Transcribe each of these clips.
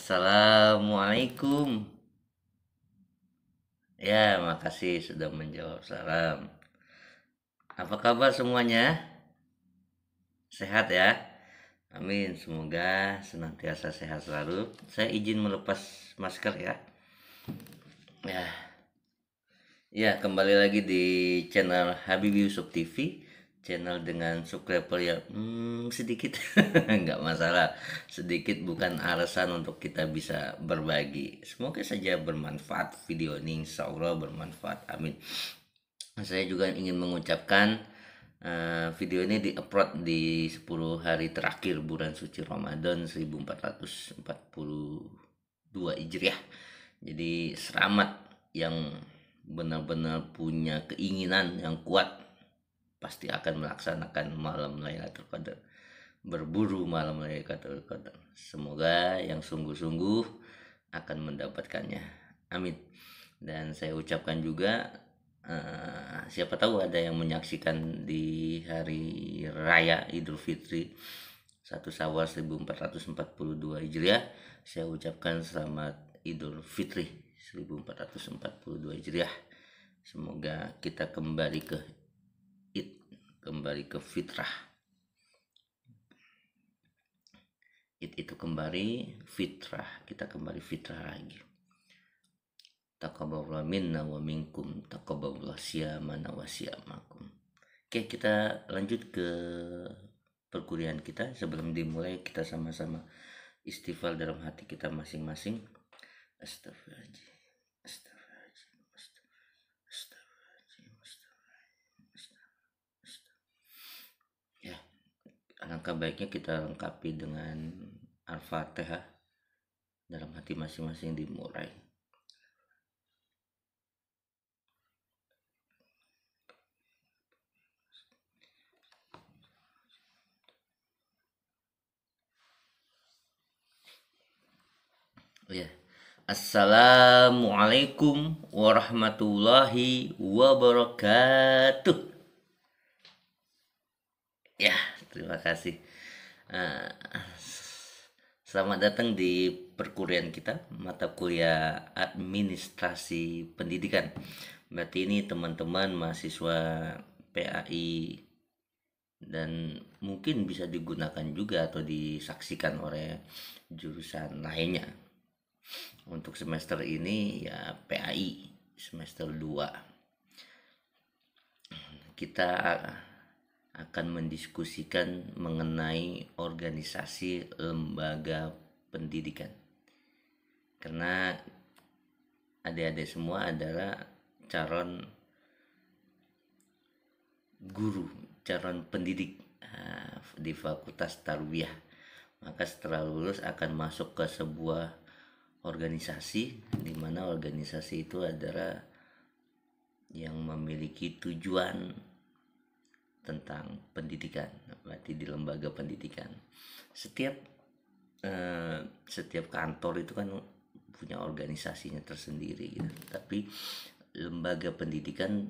Assalamualaikum. Ya, makasih sudah menjawab salam. Apa kabar semuanya? Sehat ya? Amin. Semoga senantiasa sehat selalu. Saya izin melepas masker ya. Ya, ya kembali lagi di channel Habibie Yusuf TV. Channel dengan subscriber yang sedikit, nggak masalah. Sedikit bukan alasan untuk kita bisa berbagi. Semoga saja bermanfaat video ini, insya Allah bermanfaat. Amin. Saya juga ingin mengucapkan video ini di-upload di 10 hari terakhir bulan suci Ramadan 1442 Hijriah. Jadi selamat yang benar-benar punya keinginan yang kuat pasti akan melaksanakan malam Lailatul Qadar, berburu malam Lailatul Qadar. Semoga yang sungguh-sungguh akan mendapatkannya. Amin. Dan saya ucapkan juga siapa tahu ada yang menyaksikan di hari raya Idul Fitri 1 Syawal 1442 Hijriah. Saya ucapkan selamat Idul Fitri 1442 Hijriah. Semoga kita kembali ke kembali ke fitrah. Itu kembali fitrah, kita kembali fitrah lagi. Taqabbalallahu minna wa minkum, taqabbalallahu siyamana wa siyamakum. Oke, kita lanjut ke perkuliahan kita. Sebelum dimulai, kita sama-sama istighfar dalam hati kita masing-masing. Astagfirullahaladzim. Alangkah baiknya kita lengkapi dengan Al-Fatihah dalam hati masing-masing dimulai. Ya. Assalamualaikum warahmatullahi wabarakatuh. Ya, terima kasih. Selamat datang di perkuliahan kita, mata kuliah administrasi pendidikan. Berarti ini teman-teman mahasiswa PAI dan mungkin bisa digunakan juga atau disaksikan oleh jurusan lainnya. Untuk semester ini ya PAI semester 2. Kita akan mendiskusikan mengenai organisasi lembaga pendidikan. Karena adik-adik semua adalah calon guru, calon pendidik di Fakultas Tarbiyah. Maka setelah lulus akan masuk ke sebuah organisasi, di mana organisasi itu adalah yang memiliki tujuan tentang pendidikan, berarti di lembaga pendidikan. Setiap kantor itu kan punya organisasinya tersendiri gitu. Tapi lembaga pendidikan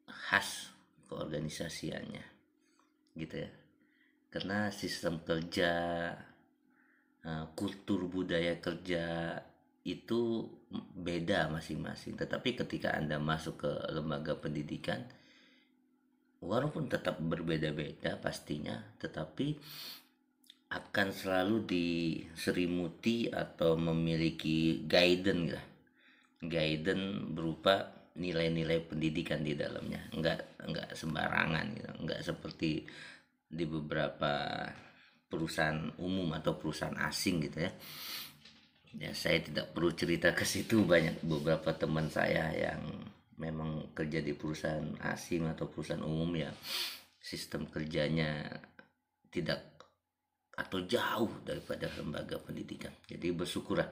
khas keorganisasiannya gitu ya, karena sistem kerja, kultur budaya kerja itu beda masing-masing. Tetapi ketika Anda masuk ke lembaga pendidikan, walaupun tetap berbeda-beda pastinya, tetapi akan selalu diselimuti atau memiliki guidance berupa nilai-nilai pendidikan di dalamnya. Enggak sembarangan gitu. Enggak seperti di beberapa perusahaan umum atau perusahaan asing gitu ya. Ya, saya tidak perlu cerita ke situ. Banyak beberapa teman saya yang memang kerja di perusahaan asing atau perusahaan umum ya, sistem kerjanya tidak atau jauh daripada lembaga pendidikan. Jadi bersyukurlah,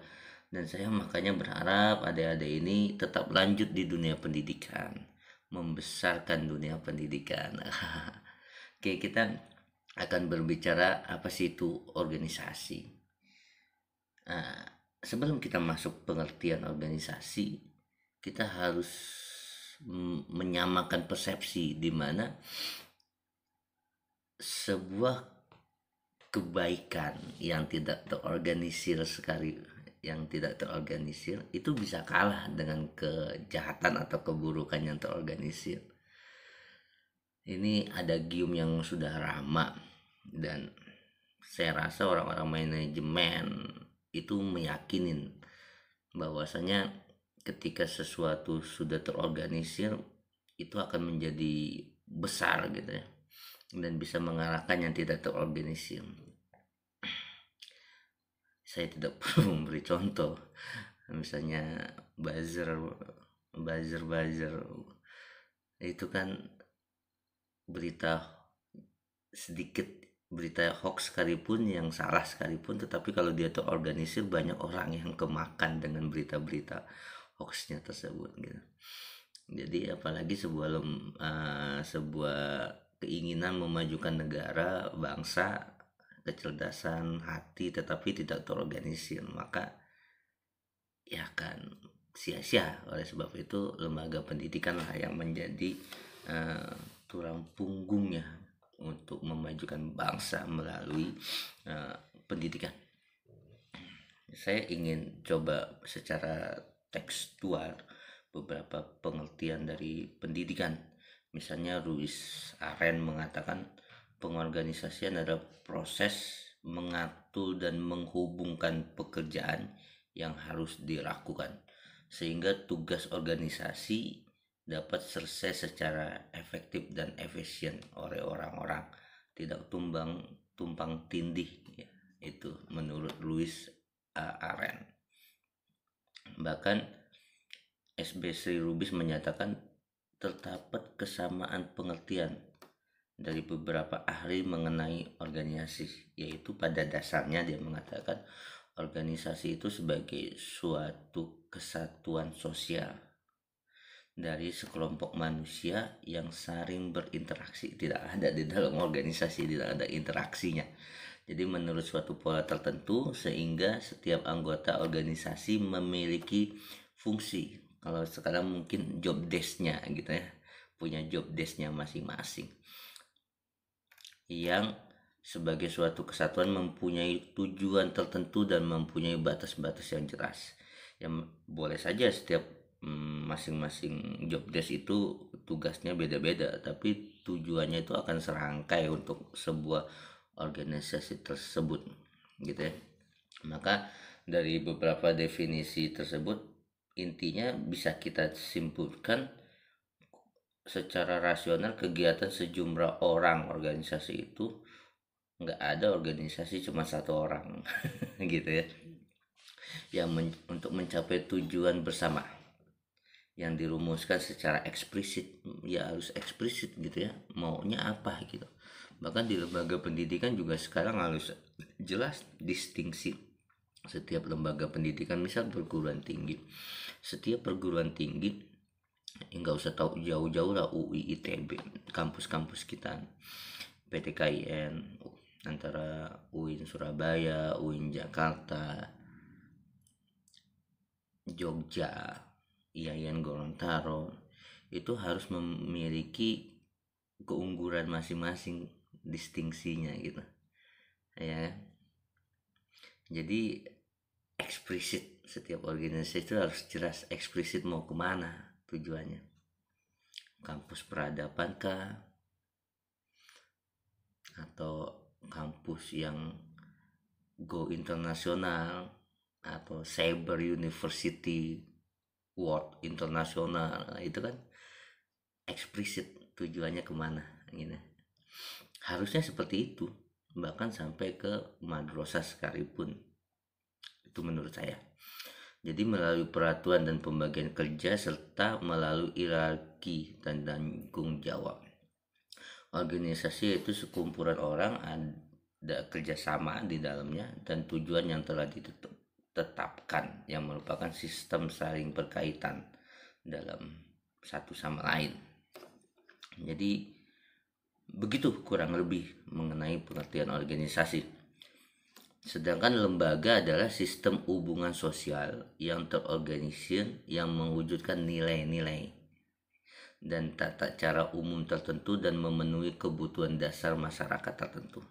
dan saya makanya berharap adik-adik ini tetap lanjut di dunia pendidikan, membesarkan dunia pendidikan. Oke, kita akan berbicara apa sih itu organisasi. Sebelum kita masuk pengertian organisasi, kita harus menyamakan persepsi di mana sebuah kebaikan yang tidak terorganisir sekali yang tidak terorganisir itu bisa kalah dengan kejahatan atau keburukan yang terorganisir. Ini ada gium yang sudah lama, dan saya rasa orang-orang manajemen itu meyakinin bahwasanya ketika sesuatu sudah terorganisir itu akan menjadi besar gitu ya, dan bisa mengalahkan yang tidak terorganisir. Saya tidak perlu memberi contoh, misalnya buzzer itu kan berita sedikit, berita hoax sekalipun yang salah sekalipun, tetapi kalau dia terorganisir banyak orang yang kemakan dengan berita-berita hoaxnya tersebut gitu. Jadi apalagi sebuah keinginan memajukan negara, bangsa, kecerdasan hati tetapi tidak terorganisir, maka ya kan sia-sia. Oleh sebab itu lembaga pendidikan lah yang menjadi tulang punggungnya untuk memajukan bangsa melalui pendidikan. Saya ingin coba secara tekstual beberapa pengertian dari pendidikan. Misalnya Louis Arendt mengatakan pengorganisasian adalah proses mengatur dan menghubungkan pekerjaan yang harus dilakukan sehingga tugas organisasi dapat selesai secara efektif dan efisien oleh orang-orang, tidak tumpang tindih ya. Itu menurut Louis Arendt. Bahkan SB Sri Lubis menyatakan terdapat kesamaan pengertian dari beberapa ahli mengenai organisasi, yaitu pada dasarnya dia mengatakan organisasi itu sebagai suatu kesatuan sosial dari sekelompok manusia yang saling berinteraksi. Tidak ada di dalam organisasi, tidak ada interaksinya. Jadi menurut suatu pola tertentu sehingga setiap anggota organisasi memiliki fungsi. Kalau sekarang mungkin job desk-nya gitu ya, punya job desk-nya masing-masing, yang sebagai suatu kesatuan mempunyai tujuan tertentu dan mempunyai batas-batas yang jelas. Yang boleh saja setiap masing-masing job desk itu tugasnya beda-beda, tapi tujuannya itu akan serangkai untuk sebuah organisasi tersebut gitu ya. Maka dari beberapa definisi tersebut intinya bisa kita simpulkan secara rasional kegiatan sejumlah orang organisasi itu nggak ada organisasi cuma satu orang gitu ya, yang untuk mencapai tujuan bersama yang dirumuskan secara eksplisit. Ya harus eksplisit gitu ya, maunya apa gitu. Bahkan di lembaga pendidikan juga sekarang harus jelas distingsi setiap lembaga pendidikan. Misal perguruan tinggi, setiap perguruan tinggi nggak usah tahu jauh-jauh lah, UI, ITB, kampus-kampus kita, PTKIN, antara UIN Surabaya, UIN Jakarta, Jogja, IAIN Gorontalo, itu harus memiliki keunggulan masing-masing, distingsinya gitu ya. Jadi eksplisit, setiap organisasi itu harus jelas eksplisit mau kemana tujuannya. Kampus peradaban kah, atau kampus yang go internasional, atau cyber university world internasional, itu kan eksplisit tujuannya kemana gitu. Harusnya seperti itu, bahkan sampai ke madrasah sekalipun, itu menurut saya. Jadi melalui peraturan dan pembagian kerja serta melalui hierarki dan tanggung jawab, organisasi itu sekumpulan orang, ada kerjasama di dalamnya dan tujuan yang telah ditetapkan yang merupakan sistem saling berkaitan dalam satu sama lain. Jadi begitu kurang lebih mengenai pengertian organisasi. Sedangkan lembaga adalah sistem hubungan sosial yang terorganisir yang mewujudkan nilai-nilai dan tata cara umum tertentu dan memenuhi kebutuhan dasar masyarakat tertentu.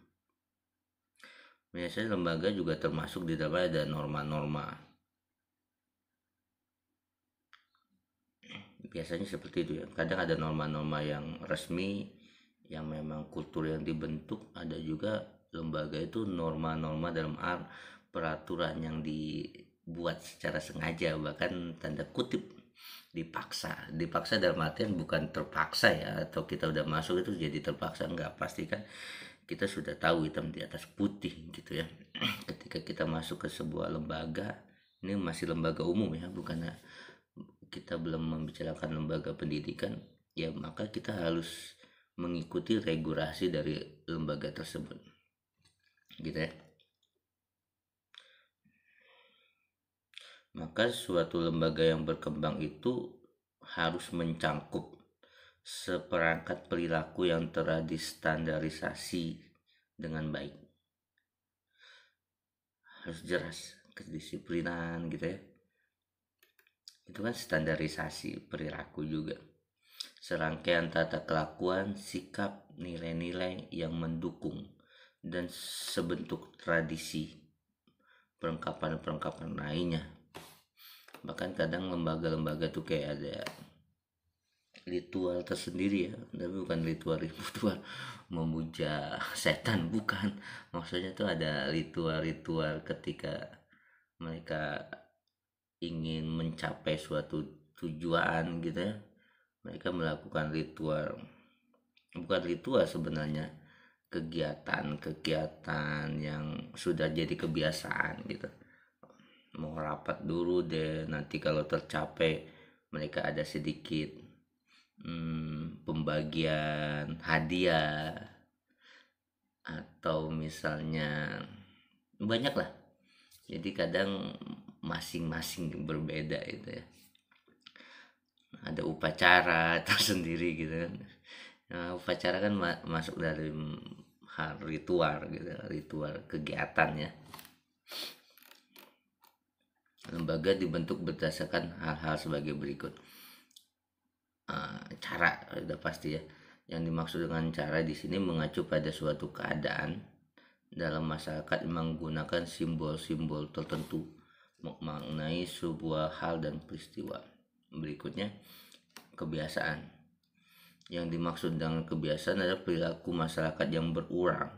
Biasanya lembaga juga termasuk di dalamnya ada norma-norma biasanya seperti itu ya. Kadang ada norma-norma yang resmi yang memang kultur yang dibentuk, ada juga lembaga itu norma-norma dalam peraturan yang dibuat secara sengaja, bahkan tanda kutip dipaksa dalam artian bukan terpaksa ya, atau kita udah masuk itu jadi terpaksa, enggak, pasti kan kita sudah tahu hitam di atas putih gitu ya. Ketika kita masuk ke sebuah lembaga, ini masih lembaga umum ya, bukan kita belum membicarakan lembaga pendidikan ya, maka kita harus mengikuti regulasi dari lembaga tersebut gitu ya. Maka suatu lembaga yang berkembang itu harus mencangkup seperangkat perilaku yang telah distandarisasi dengan baik. Harus jelas kedisiplinan gitu ya. Itu kan standarisasi perilaku juga. Serangkaian tata kelakuan, sikap, nilai-nilai yang mendukung dan sebentuk tradisi perlengkapan-perlengkapan lainnya. Bahkan kadang lembaga-lembaga tuh kayak ada ritual tersendiri ya, tapi bukan ritual memuja setan, bukan. Maksudnya tuh ada ritual ketika mereka ingin mencapai suatu tujuan gitu ya, mereka melakukan ritual, bukan ritual sebenarnya, kegiatan yang sudah jadi kebiasaan gitu. Mau rapat dulu deh, nanti kalau tercapai mereka ada sedikit pembagian hadiah, atau misalnya banyak lah. Jadi kadang masing-masing berbeda itu ya, ada upacara tersendiri gitu kan. Nah, upacara kan masuk dari hal ritual gitu, ritual kegiatan ya. Lembaga dibentuk berdasarkan hal-hal sebagai berikut. Cara udah pasti ya. Yang dimaksud dengan cara di sini mengacu pada suatu keadaan dalam masyarakat menggunakan simbol-simbol tertentu memaknai sebuah hal dan peristiwa. Berikutnya, kebiasaan. Yang dimaksud dengan kebiasaan adalah perilaku masyarakat yang berulang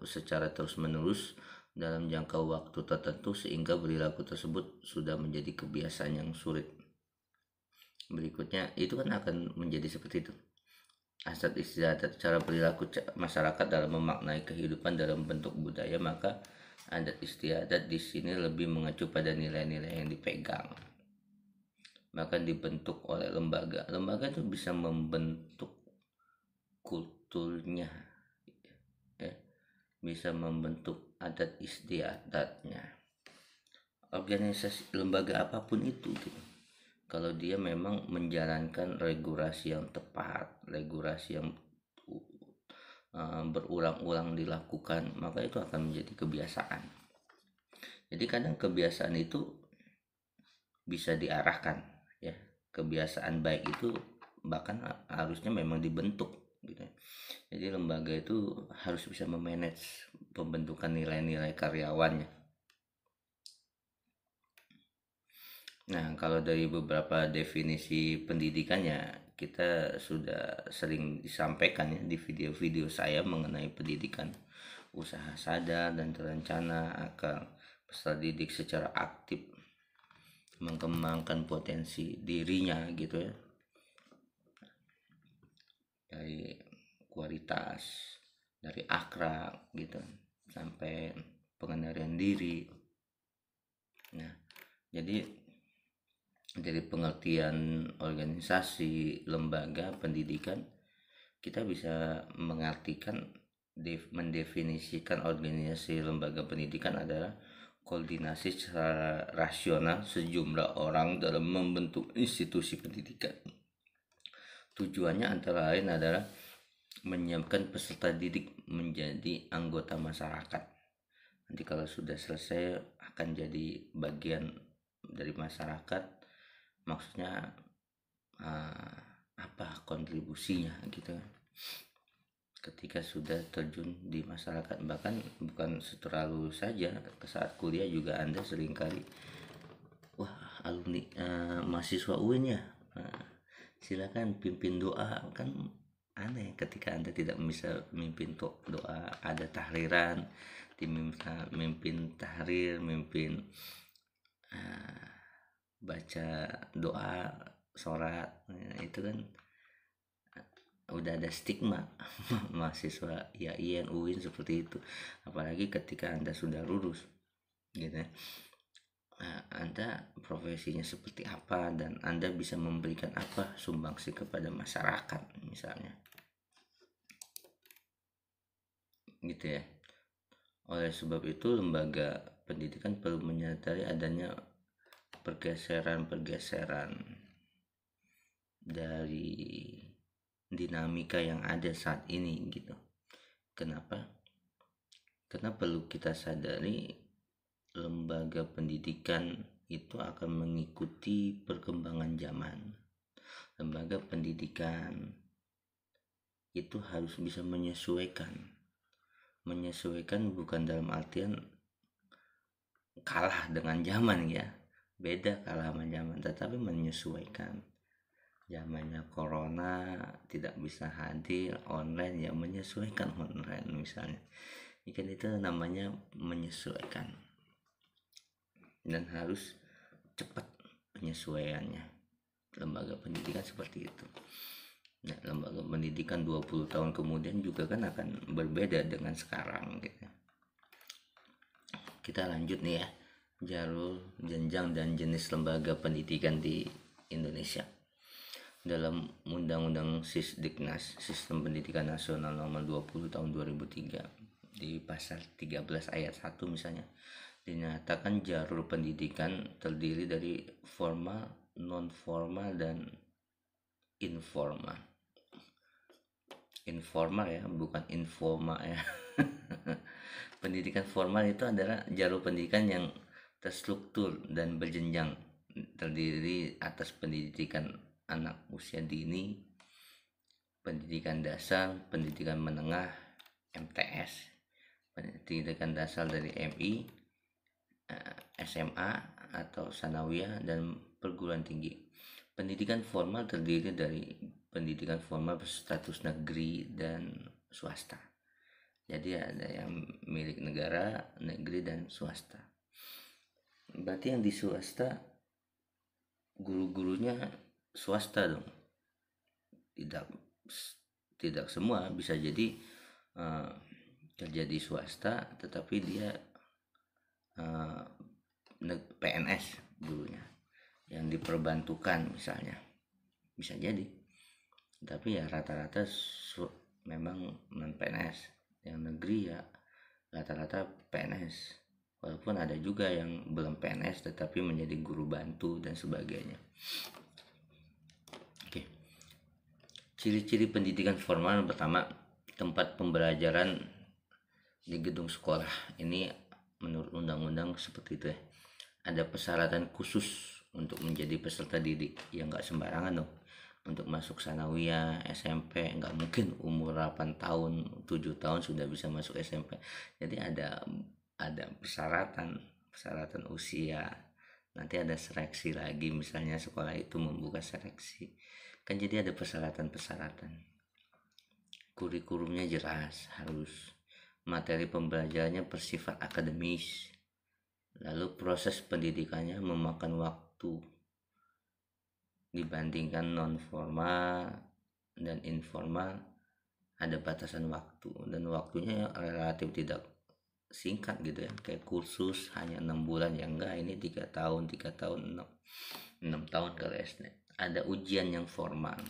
secara terus-menerus dalam jangka waktu tertentu sehingga perilaku tersebut sudah menjadi kebiasaan yang sulit. Berikutnya, itu kan akan menjadi seperti itu. Adat istiadat, cara perilaku masyarakat dalam memaknai kehidupan dalam bentuk budaya, maka adat istiadat di sini lebih mengacu pada nilai-nilai yang dipegang. Bahkan dibentuk oleh lembaga. Lembaga itu bisa membentuk kulturnya, ya, bisa membentuk adat istiadatnya. Organisasi lembaga apapun itu gitu, kalau dia memang menjalankan regulasi yang tepat, regulasi yang berulang-ulang dilakukan, maka itu akan menjadi kebiasaan. Jadi kadang kebiasaan itu bisa diarahkan ya, kebiasaan baik itu bahkan harusnya memang dibentuk gitu. Jadi lembaga itu harus bisa memanage pembentukan nilai-nilai karyawannya. Nah, kalau dari beberapa definisi pendidikannya, kita sudah sering disampaikan ya di video-video saya mengenai pendidikan. Usaha sadar dan terencana akan peserta didik secara aktif mengembangkan potensi dirinya gitu ya, dari kualitas, dari akhlak gitu, sampai pengendalian diri. Nah, jadi dari pengertian organisasi lembaga pendidikan, kita bisa mengartikan mendefinisikan organisasi lembaga pendidikan adalah koordinasi secara rasional sejumlah orang dalam membentuk institusi pendidikan. Tujuannya antara lain adalah menyiapkan peserta didik menjadi anggota masyarakat. Nanti kalau sudah selesai akan jadi bagian dari masyarakat. Maksudnya apa kontribusinya gitu ketika sudah terjun di masyarakat. Bahkan bukan setelah lulus saja, saat kuliah juga Anda seringkali, wah alumni mahasiswa UIN ya, silakan pimpin doa. Kan aneh ketika Anda tidak bisa memimpin doa. Ada tahlilan, diminta mimpin tahrir, mimpin baca doa sholat. Nah, itu kan udah ada stigma mahasiswa IAIN UIN seperti itu, apalagi ketika Anda sudah lulus gitu ya. Anda profesinya seperti apa dan Anda bisa memberikan apa sumbangsi kepada masyarakat misalnya, gitu ya. Oleh sebab itu lembaga pendidikan perlu menyadari adanya pergeseran dari dinamika yang ada saat ini gitu. Kenapa? Karena perlu kita sadari lembaga pendidikan itu akan mengikuti perkembangan zaman. Lembaga pendidikan itu harus bisa menyesuaikan bukan dalam artian kalah dengan zaman ya, beda kalah sama zaman, tetapi menyesuaikan. Zamannya corona tidak bisa hadir online, ya menyesuaikan online misalnya. Ikan itu namanya menyesuaikan, dan harus cepat penyesuaiannya. Lembaga pendidikan seperti itu. Nah, lembaga pendidikan 20 tahun kemudian juga kan akan berbeda dengan sekarang gitu. Kita lanjut nih ya, jalur jenjang dan jenis lembaga pendidikan di Indonesia. Dalam Undang-Undang Sisdiknas, Sistem Pendidikan Nasional Nomor 20 Tahun 2003, di pasal 13 ayat 1 misalnya, dinyatakan jalur pendidikan terdiri dari formal, non formal, dan informal. Informal ya, bukan informal ya. Pendidikan formal itu adalah jalur pendidikan yang terstruktur dan berjenjang, terdiri atas pendidikan anak usia dini, pendidikan dasar, pendidikan menengah MTS, pendidikan dasar dari MI, SMA atau sanawiyah, dan perguruan tinggi. Pendidikan formal terdiri dari pendidikan formal berstatus negeri dan swasta. Jadi ada yang milik negara, negeri, dan swasta. Berarti yang di swasta guru-gurunya swasta dong. Tidak semua, bisa jadi kerja di swasta tetapi dia PNS gurunya yang diperbantukan misalnya, bisa jadi. Tapi ya rata-rata memang non PNS. Yang negeri ya rata-rata PNS, walaupun ada juga yang belum PNS tetapi menjadi guru bantu dan sebagainya. Oke. Ciri-ciri pendidikan formal: pertama, tempat pembelajaran di gedung sekolah. Ini menurut undang-undang seperti itu ya. Ada persyaratan khusus untuk menjadi peserta didik, yang nggak sembarangan dong. Untuk masuk sanawiyah, SMP, nggak mungkin umur 8 tahun, 7 tahun sudah bisa masuk SMP. Jadi ada persyaratan usia. Nanti ada seleksi lagi, misalnya sekolah itu membuka seleksi. Kan jadi ada persyaratan. Kurikulumnya jelas, harus materi pembelajarannya bersifat akademis. Lalu proses pendidikannya memakan waktu dibandingkan non formal dan informal. Ada batasan waktu, dan waktunya relatif tidak singkat gitu ya, kayak kursus hanya 6 bulan ya, enggak, ini 3 tahun 6 tahun kalau SD. Ada ujian yang formal.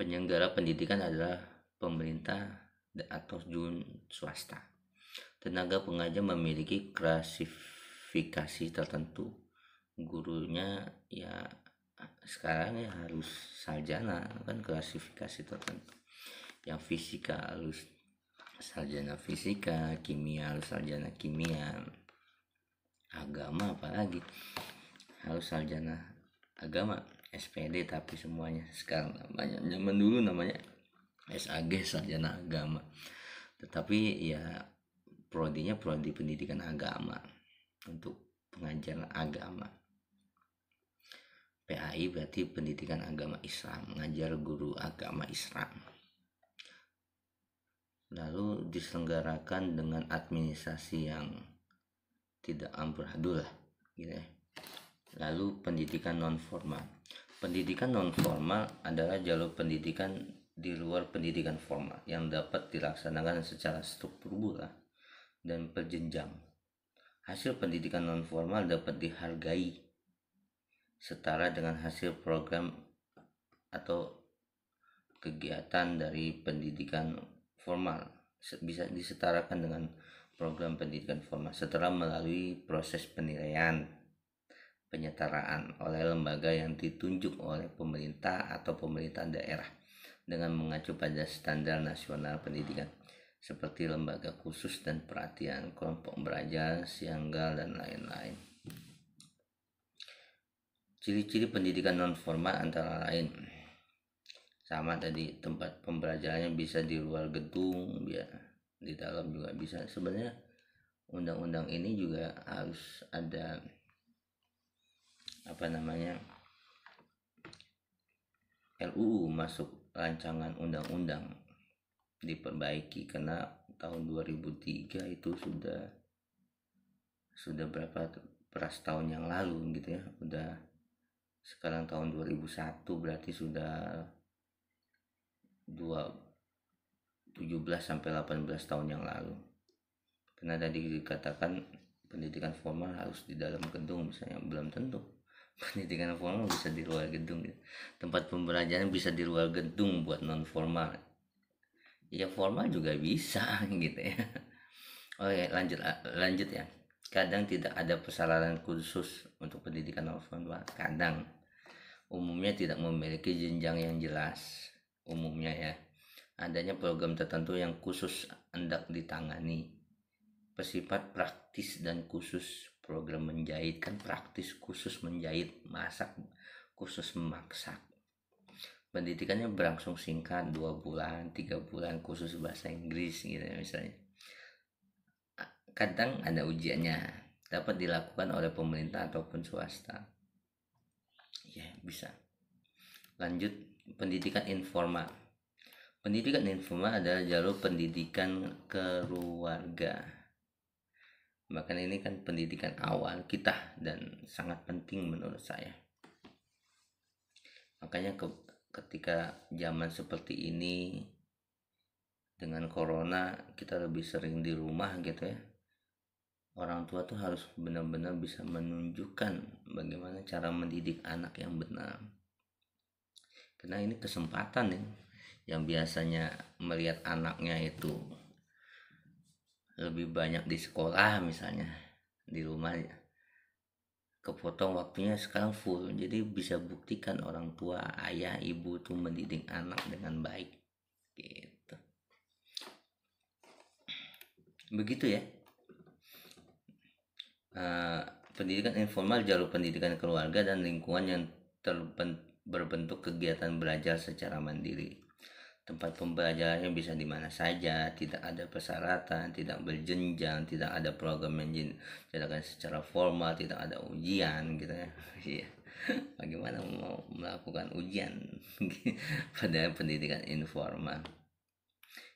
Penyelenggara pendidikan adalah pemerintah atau swasta. Tenaga pengajar memiliki klasifikasi tertentu. Gurunya ya sekarang ya harus sarjana, kan klasifikasi tertentu. Yang fisika harus sarjana fisika, kimia harus sarjana kimia, agama apalagi harus sarjana agama, SPD. Tapi semuanya sekarang banyak, zaman dulu namanya SAG, sarjana agama, tetapi ya prodinya prodi pendidikan agama untuk pengajaran agama. PAI berarti pendidikan agama Islam, mengajar guru agama Islam. Lalu diselenggarakan dengan administrasi yang tidak amburadul lah gitu ya. Lalu pendidikan non formal. Pendidikan non formal adalah jalur pendidikan di luar pendidikan formal yang dapat dilaksanakan secara struktur dan berjenjang. Hasil pendidikan non formal dapat dihargai setara dengan hasil program atau kegiatan dari pendidikan formal, bisa disetarakan dengan program pendidikan formal setelah melalui proses penilaian penyetaraan oleh lembaga yang ditunjuk oleh pemerintah atau pemerintah daerah dengan mengacu pada standar nasional pendidikan seperti lembaga khusus dan perhatian, kelompok belajar, sianggal, dan lain-lain. Ciri-ciri pendidikan non formal antara lain sama tadi, tempat pembelajarannya bisa di luar gedung, di dalam juga bisa. Sebenarnya undang-undang ini juga harus ada RUU masuk rancangan undang-undang, diperbaiki karena tahun 2003 itu sudah berapa beras tahun yang lalu gitu ya. Udah sekarang tahun 2001 berarti sudah 17 sampai 18 tahun yang lalu. Karena tadi dikatakan pendidikan formal harus di dalam gedung, misalnya belum tentu. Pendidikan formal bisa di luar gedung. Tempat pembelajaran bisa di luar gedung buat non formal. Ya formal juga bisa gitu ya. Oke, lanjut ya. Kadang tidak ada persyaratan khusus untuk pendidikan non formal. Kadang umumnya tidak memiliki jenjang yang jelas. Umumnya ya, adanya program tertentu yang khusus hendak ditangani, bersifat praktis dan khusus. Program menjahit kan praktis, khusus menjahit, masak khusus memasak. Pendidikannya berlangsung singkat, 2 bulan 3 bulan, khusus bahasa Inggris gitu ya, misalnya. Kadang ada ujiannya, dapat dilakukan oleh pemerintah ataupun swasta ya, bisa. Lanjut, pendidikan informal. Pendidikan informal adalah jalur pendidikan keluarga. Bahkan ini kan pendidikan awal kita dan sangat penting menurut saya. Makanya ketika zaman seperti ini dengan corona, kita lebih sering di rumah gitu ya. Orang tua tuh harus benar-benar bisa menunjukkan bagaimana cara mendidik anak yang benar. Karena ini kesempatan nih, yang biasanya melihat anaknya itu lebih banyak di sekolah misalnya, di rumah ya kepotong waktunya sekarang full. Jadi bisa buktikan orang tua, ayah, ibu tuh mendidik anak dengan baik gitu. Begitu ya. Pendidikan informal, jalur pendidikan keluarga dan lingkungan yang berbentuk kegiatan belajar secara mandiri. Tempat pembelajarannya bisa di mana saja, tidak ada persyaratan, tidak berjenjang, tidak ada program yang diadakan secara formal, tidak ada ujian gitu ya. Iya. Bagaimana mau melakukan ujian pada pendidikan informal?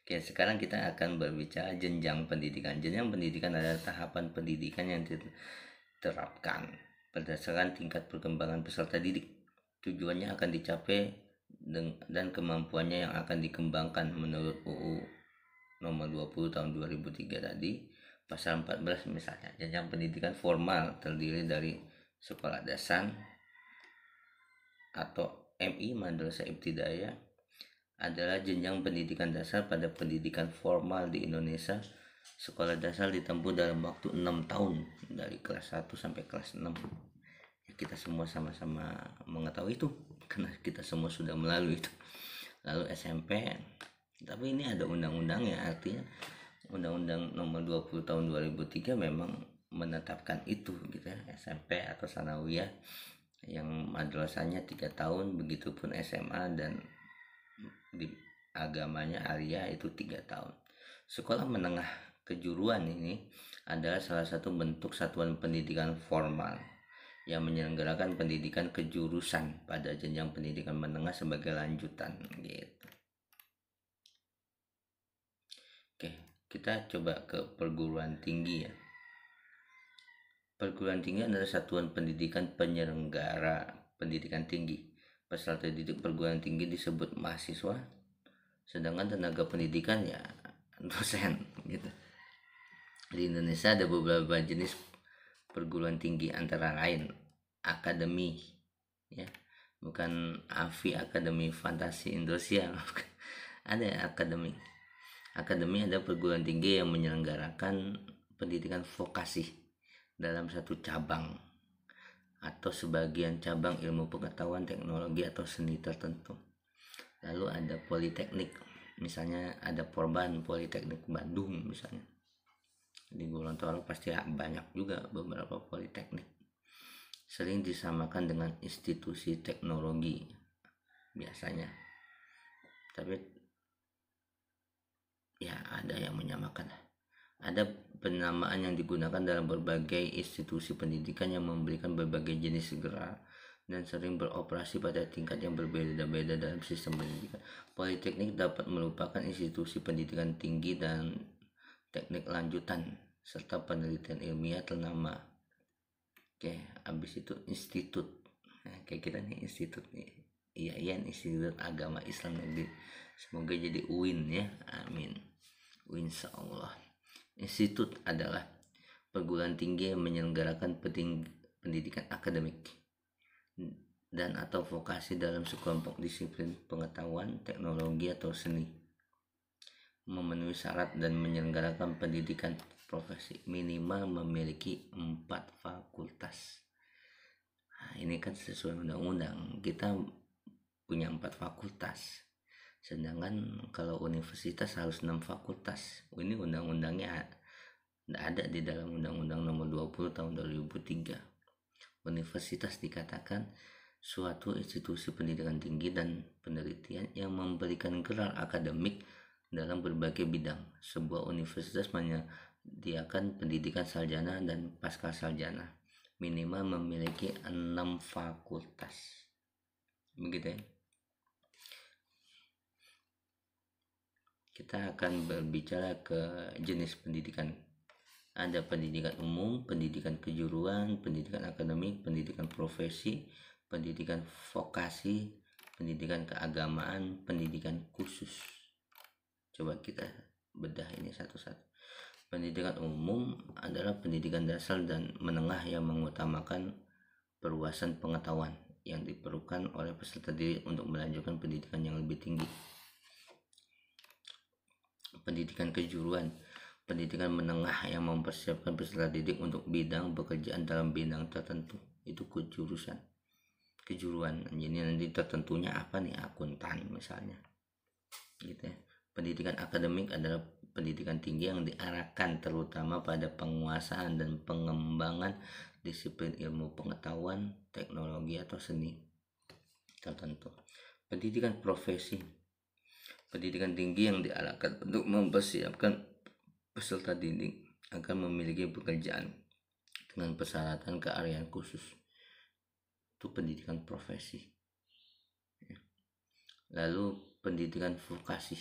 Oke, sekarang kita akan berbicara jenjang pendidikan. Jenjang pendidikan adalah tahapan pendidikan yang diterapkan berdasarkan tingkat perkembangan peserta didik. Tujuannya akan dicapai dan kemampuannya yang akan dikembangkan menurut UU nomor 20 tahun 2003 tadi, pasal 14 misalnya. Jenjang pendidikan formal terdiri dari sekolah dasar atau MI, Madrasah Ibtidaiyah, adalah jenjang pendidikan dasar pada pendidikan formal di Indonesia. Sekolah dasar ditempuh dalam waktu 6 tahun dari kelas 1 sampai kelas 6. Ya, kita semua sama-sama mengetahui itu karena kita semua sudah melalui itu. Lalu SMP, tapi ini ada undang-undangnya, artinya Undang-Undang nomor 20 tahun 2003 memang menetapkan itu gitu ya. SMP atau sanawiyah yang madrasahnya 3 tahun, begitupun SMA, dan di agamanya Arya itu 3 tahun. Sekolah menengah kejuruan ini adalah salah satu bentuk satuan pendidikan formal yang menyelenggarakan pendidikan kejurusan pada jenjang pendidikan menengah sebagai lanjutan gitu. Oke, kita coba ke perguruan tinggi ya. Perguruan tinggi adalah satuan pendidikan penyelenggara pendidikan tinggi. Peserta didik perguruan tinggi disebut mahasiswa, sedangkan tenaga pendidikan ya dosen gitu. Di Indonesia ada beberapa jenis perguruan tinggi, antara lain akademi ya, bukan AFI Akademi Fantasi Indonesia. Ada akademi ada perguruan tinggi yang menyelenggarakan pendidikan vokasi dalam satu cabang atau sebagian cabang ilmu pengetahuan, teknologi atau seni tertentu. Lalu ada politeknik, misalnya ada Polban, Politeknik Bandung misalnya. Di Gorontalo pasti banyak juga beberapa politeknik. Sering disamakan dengan institusi teknologi biasanya, tapi ya ada yang menyamakan. Ada penamaan yang digunakan dalam berbagai institusi pendidikan yang memberikan berbagai jenis gelar dan sering beroperasi pada tingkat yang berbeda-beda dalam sistem pendidikan. Politeknik dapat merupakan institusi pendidikan tinggi dan teknik lanjutan serta penelitian ilmiah ternama. Oke, habis itu institut. Nah, kayak kita nih institut nih. Iya, Institut Agama Islam Negeri. Semoga jadi UIN ya. Amin. UIN insyaallah. Institut adalah perguruan tinggi yang menyelenggarakan pendidikan akademik dan atau vokasi dalam sekelompok disiplin pengetahuan, teknologi atau seni, memenuhi syarat dan menyelenggarakan pendidikan profesi minimal memiliki 4 fakultas. Nah, ini kan sesuai undang-undang, kita punya 4 fakultas, sedangkan kalau universitas harus 6 fakultas. Ini undang-undangnya tidak ada di dalam Undang-Undang Nomor 20 Tahun 2003. Universitas dikatakan suatu institusi pendidikan tinggi dan penelitian yang memberikan gelar akademik dalam berbagai bidang. Sebuah universitas menyediakan pendidikan sarjana dan pasca sarjana, minimal memiliki 6 fakultas. Begitu ya. Kita akan berbicara ke jenis pendidikan. Ada pendidikan umum, pendidikan kejuruan, pendidikan akademik, pendidikan profesi, pendidikan vokasi, pendidikan keagamaan, pendidikan khusus. Coba kita bedah ini satu-satu. Pendidikan umum adalah pendidikan dasar dan menengah yang mengutamakan perluasan pengetahuan yang diperlukan oleh peserta didik untuk melanjutkan pendidikan yang lebih tinggi. Pendidikan kejuruan, pendidikan menengah yang mempersiapkan peserta didik untuk bidang pekerjaan dalam bidang tertentu. Itu kejuruan. Jadi nanti tertentunya apa nih, akuntan misalnya. Gitu ya. Pendidikan akademik adalah pendidikan tinggi yang diarahkan terutama pada penguasaan dan pengembangan disiplin ilmu pengetahuan, teknologi atau seni tertentu. Pendidikan profesi, pendidikan tinggi yang diarahkan untuk mempersiapkan peserta didik akan memiliki pekerjaan dengan persyaratan keahlian khusus. Itu pendidikan profesi. Lalu pendidikan vokasi,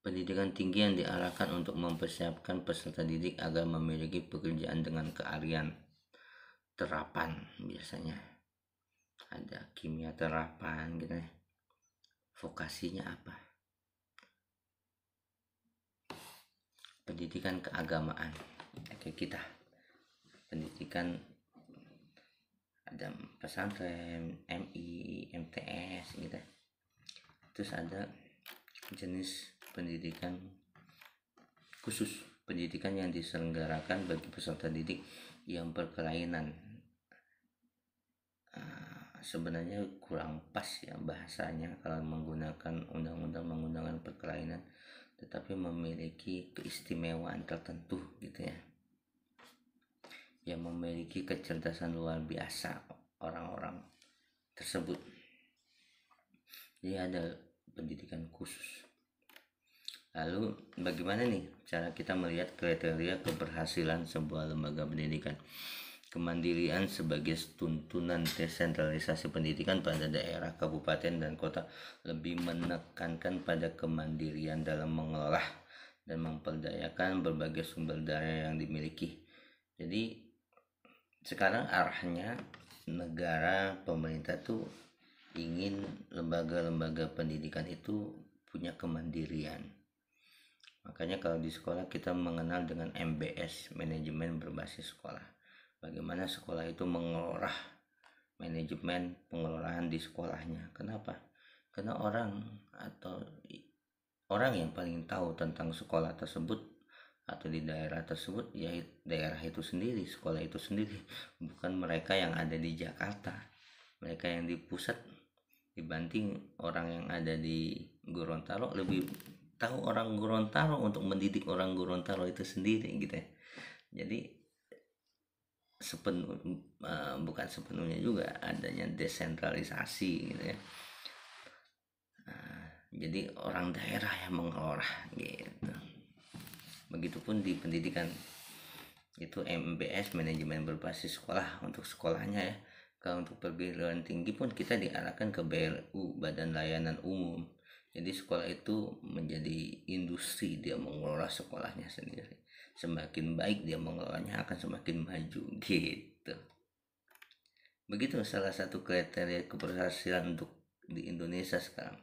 pendidikan tinggi yang diarahkan untuk mempersiapkan peserta didik agar memiliki pekerjaan dengan keahlian terapan. Biasanya ada kimia terapan gitu ya. Vokasinya apa? Pendidikan keagamaan. Kayak kita pendidikan ada pesantren, MI, MTS gitu. Terus ada jenis pendidikan khusus, pendidikan yang diselenggarakan bagi peserta didik yang berkelainan. Sebenarnya kurang pas ya bahasanya kalau menggunakan undang-undang perkelainan, tetapi memiliki keistimewaan tertentu gitu ya, yang memiliki kecerdasan luar biasa orang-orang tersebut. Jadi ada pendidikan khusus. Lalu bagaimana nih cara kita melihat kriteria keberhasilan sebuah lembaga pendidikan? kemandirian sebagai tuntunan desentralisasi pendidikan pada daerah, kabupaten, dan kota lebih menekankan pada kemandirian dalam mengelola dan memperdayakan berbagai sumber daya yang dimiliki. Jadi sekarang arahnya negara, pemerintah tuh ingin lembaga-lembaga pendidikan itu punya kemandirian. Makanya kalau di sekolah kita mengenal dengan MBS, manajemen berbasis sekolah. Bagaimana sekolah itu mengelola manajemen pengelolaan di sekolahnya. Kenapa? Karena orang yang paling tahu tentang sekolah tersebut atau di daerah tersebut ya daerah itu sendiri, sekolah itu sendiri, bukan mereka yang ada di Jakarta, mereka yang di pusat. Dibanding orang yang ada di Gorontalo, lebih tahu orang Gorontalo untuk mendidik orang Gorontalo itu sendiri gitu ya. Jadi bukan sepenuhnya juga adanya desentralisasi gitu ya. Jadi orang daerah yang mengelola gitu. Begitupun di pendidikan itu MBS, manajemen berbasis sekolah untuk sekolahnya ya. Kalau untuk perguruan tinggi pun kita diarahkan ke BLU, Badan Layanan Umum. Jadi sekolah itu menjadi industri, dia mengelola sekolahnya sendiri. Semakin baik dia mengelolanya akan semakin maju gitu. Begitu salah satu kriteria keberhasilan untuk di Indonesia sekarang.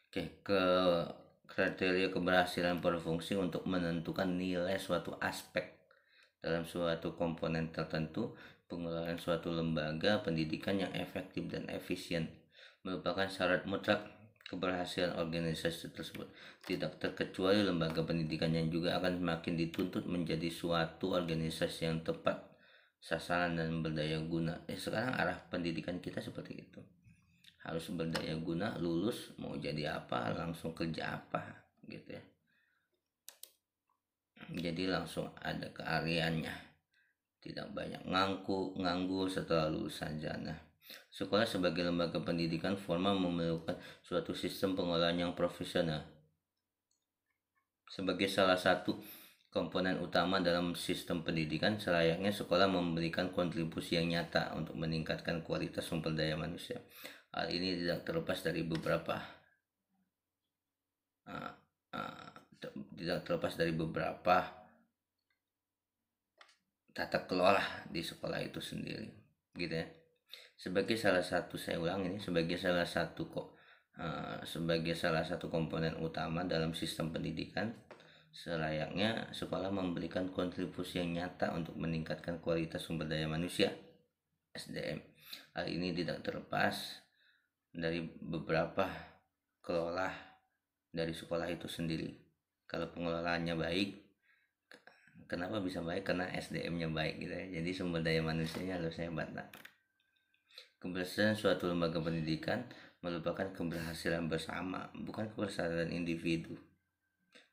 Oke, ke kriteria keberhasilan berfungsi untuk menentukan nilai suatu aspek dalam suatu komponen tertentu. Pengelolaan suatu lembaga pendidikan yang efektif dan efisien merupakan syarat mutlak keberhasilan organisasi tersebut. Tidak terkecuali lembaga pendidikan yang juga akan semakin dituntut menjadi suatu organisasi yang tepat sasaran dan berdaya guna. Sekarang arah pendidikan kita seperti itu, harus berdaya guna, lulus mau jadi apa langsung kerja apa gitu ya. Jadi langsung ada keahliannya, tidak banyak nganggur setelah lulus sarjana. Sekolah sebagai lembaga pendidikan formal memerlukan suatu sistem pengolahan yang profesional. Sebagai salah satu komponen utama dalam sistem pendidikan, selayaknya sekolah memberikan kontribusi yang nyata untuk meningkatkan kualitas sumber daya manusia. Hal ini tidak terlepas dari beberapa tata kelola di sekolah itu sendiri gitu ya. Sebagai salah satu komponen utama dalam sistem pendidikan, selayaknya sekolah memberikan kontribusi yang nyata untuk meningkatkan kualitas sumber daya manusia SDM. Hal ini tidak terlepas dari beberapa kelola dari sekolah itu sendiri. Kalau pengelolaannya baik, kenapa bisa baik? Karena SDM-nya baik gitu ya. Jadi sumber daya manusianya harus hebat. Keberhasilan suatu lembaga pendidikan merupakan keberhasilan bersama, bukan keberhasilan individu.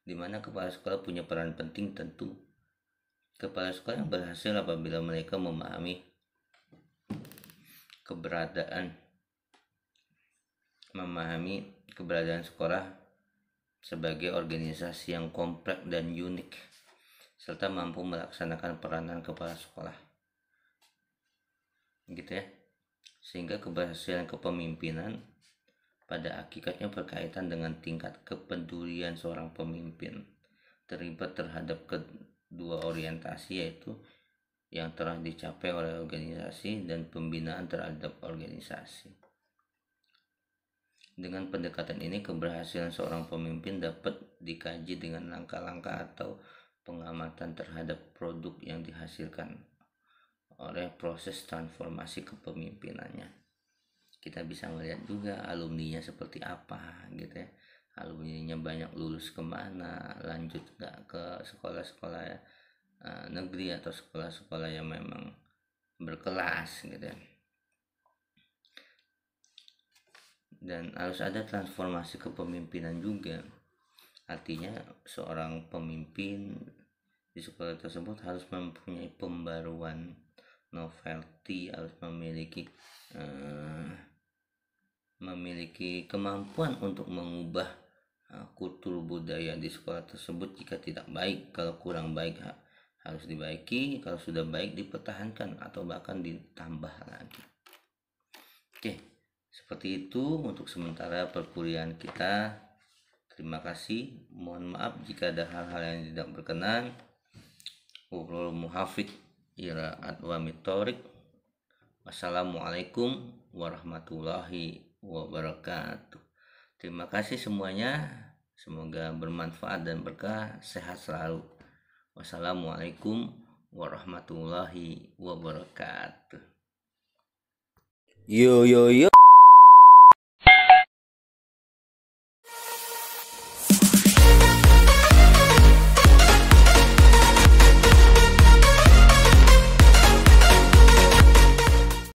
Di mana kepala sekolah punya peran penting tentu. Kepala sekolah yang berhasil apabila mereka memahami keberadaan sekolah sebagai organisasi yang kompleks dan unik, serta mampu melaksanakan peranan kepala sekolah gitu ya. Sehingga keberhasilan kepemimpinan pada hakikatnya berkaitan dengan tingkat kepedulian seorang pemimpin terlibat terhadap kedua orientasi, yaitu yang telah dicapai oleh organisasi dan pembinaan terhadap organisasi. Dengan pendekatan ini, keberhasilan seorang pemimpin dapat dikaji dengan langkah-langkah atau pengamatan terhadap produk yang dihasilkan oleh proses transformasi kepemimpinannya. Kita bisa melihat juga alumninya seperti apa gitu ya. Alumninya banyak lulus kemana, lanjut gak ke sekolah-sekolah ya, negeri atau sekolah-sekolah yang memang berkelas gitu ya. Dan harus ada transformasi kepemimpinan juga. Artinya seorang pemimpin di sekolah tersebut harus mempunyai pembaruan, novelty, harus memiliki kemampuan untuk mengubah kultur budaya di sekolah tersebut jika tidak baik. Kalau kurang baik harus dibaiki, kalau sudah baik dipertahankan atau bahkan ditambah lagi. Oke, seperti itu untuk sementara perkuliahan kita. Terima kasih, mohon maaf jika ada hal-hal yang tidak berkenan. Wabillahi muwaffiq ila aqwamit thoriq. Wassalamualaikum warahmatullahi wabarakatuh. Terima kasih semuanya, semoga bermanfaat dan berkah, sehat selalu. Wassalamualaikum warahmatullahi wabarakatuh. Yo yo yo.